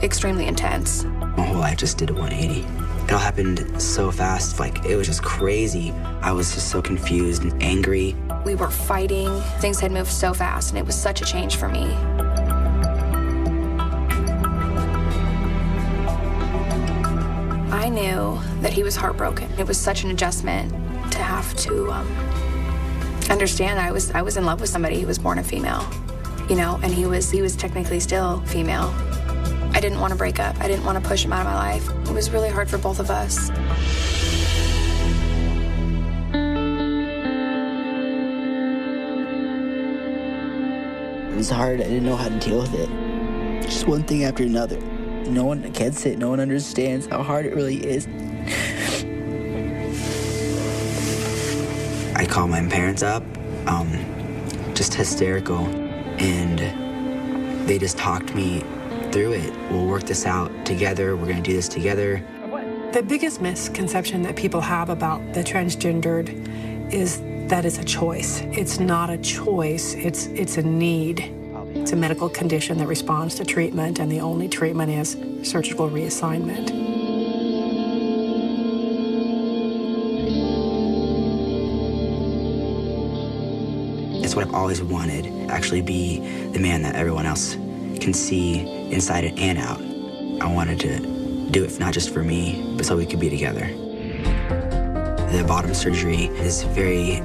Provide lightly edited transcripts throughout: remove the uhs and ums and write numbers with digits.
extremely intense. My whole life just did a 180. It all happened so fast, like it was just crazy. I was just so confused and angry. We were fighting. Things had moved so fast, and it was such a change for me. I knew that he was heartbroken. It was such an adjustment to have to understand I was in love with somebody who was born a female, you know, and he was technically still female. I didn't want to break up. I didn't want to push him out of my life. It was really hard for both of us. It was hard. I didn't know how to deal with it. Just one thing after another. No one gets it. No one understands how hard it really is. I called my parents up, just hysterical, and they just talked me through it. We'll work this out together. We're gonna do this together. The biggest misconception that people have about the transgendered is that it's a choice. It's not a choice, it's a need. It's a medical condition that responds to treatment, and the only treatment is surgical reassignment. It's what I've always wanted, actually be the man that everyone else can see inside it and out. I wanted to do it not just for me, but so we could be together. The bottom surgery is very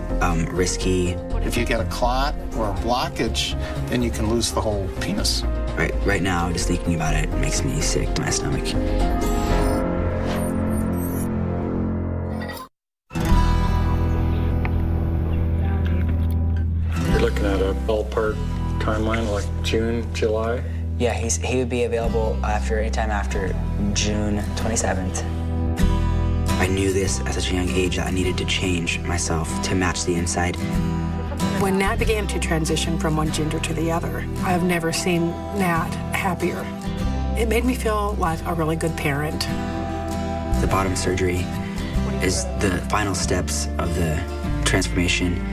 risky. If you get a clot or a blockage, then you can lose the whole penis. Right now, just thinking about it makes me sick to my stomach. You're looking at a ballpark timeline, like June, July? Yeah, he would be available anytime after June 27th. I knew this at such a young age that I needed to change myself to match the inside. When Nat began to transition from one gender to the other, I have never seen Nat happier. It made me feel like a really good parent. The bottom surgery is the final steps of the transformation.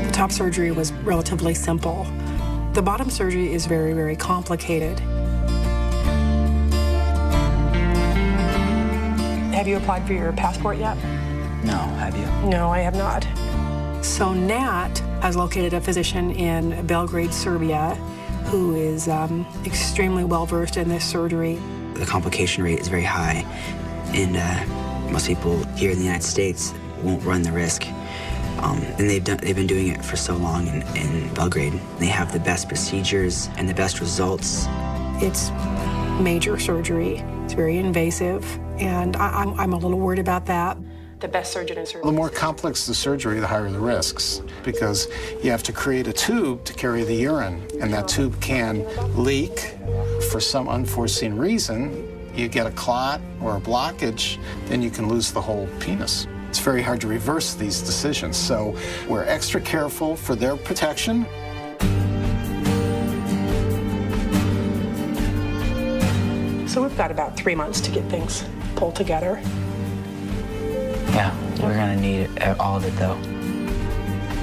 The top surgery was relatively simple. The bottom surgery is very, very complicated. Have you applied for your passport yet? No, have you? No, I have not. So Nat has located a physician in Belgrade, Serbia, who is extremely well-versed in this surgery. The complication rate is very high, and most people here in the United States won't run the risk. And they've been doing it for so long in Belgrade. They have the best procedures and the best results. It's major surgery. It's very invasive, and I'm a little worried about that. The best surgeon in surgery. The more complex the surgery, the higher the risks, because you have to create a tube to carry the urine, and that tube can leak for some unforeseen reason. You get a clot or a blockage, then you can lose the whole penis. It's very hard to reverse these decisions, so we're extra careful for their protection. So we've got about 3 months to get things pulled together. Yeah, we're gonna need all of it though.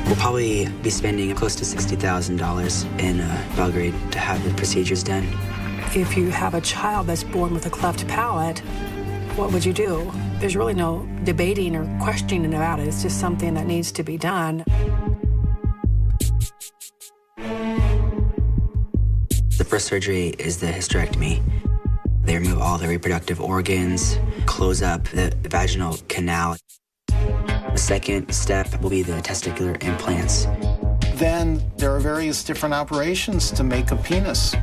We'll probably be spending close to $60,000 in Belgrade to have the procedures done. If you have a child that's born with a cleft palate, what would you do? There's really no debating or questioning about it. It's just something that needs to be done. The first surgery is the hysterectomy. They remove all the reproductive organs, close up the vaginal canal. The second step will be the testicular implants. Then there are various different operations to make a penis.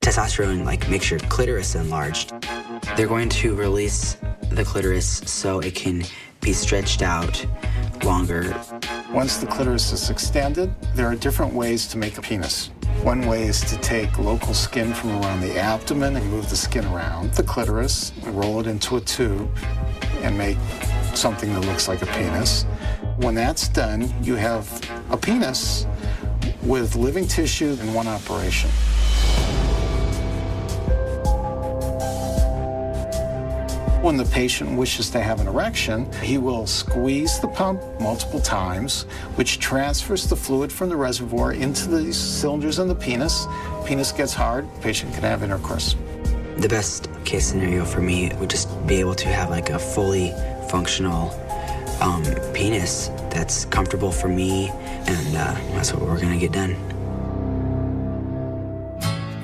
Testosterone makes your clitoris enlarged. They're going to release the clitoris so it can be stretched out longer. Once the clitoris is extended, there are different ways to make a penis. One way is to take local skin from around the abdomen and move the skin around the clitoris, roll it into a tube, and make something that looks like a penis. When that's done, you have a penis with living tissue in one operation. When the patient wishes to have an erection, he will squeeze the pump multiple times, which transfers the fluid from the reservoir into the cylinders in the penis. Penis gets hard, patient can have intercourse. The best case scenario for me would just be able to have like a fully functional penis that's comfortable for me, and that's what we're gonna get done.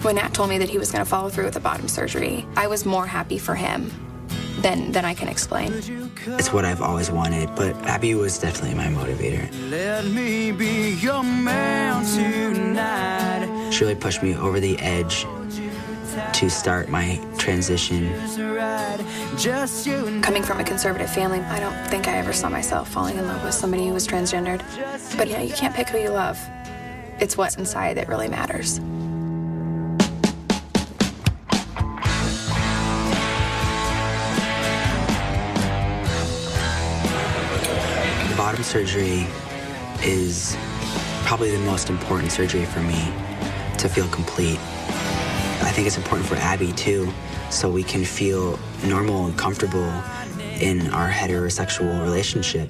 When Nat told me that he was going to follow through with the bottom surgery, I was more happy for him than I can explain. It's what I've always wanted, but Abby was definitely my motivator. Let me be your man tonight. She really pushed me over the edge to start my transition. Coming from a conservative family, I don't think I ever saw myself falling in love with somebody who was transgendered. But you know, you can't pick who you love. It's what's inside that really matters. Bottom surgery is probably the most important surgery for me to feel complete. I think it's important for Abby too, so we can feel normal and comfortable in our heterosexual relationship.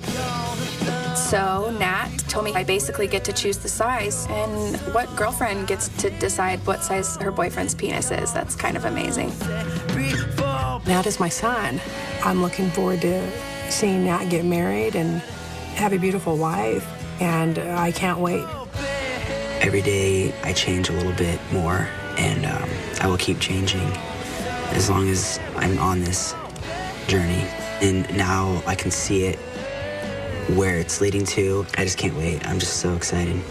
So Nat told me I basically get to choose the size, and what girlfriend gets to decide what size her boyfriend's penis is? That's kind of amazing. Nat is my son. I'm looking forward to seeing Nat get married and have a beautiful wife, and I can't wait. Every day I change a little bit more, and I will keep changing as long as I'm on this journey. And now I can see it, where it's leading to. I just can't wait. I'm just so excited.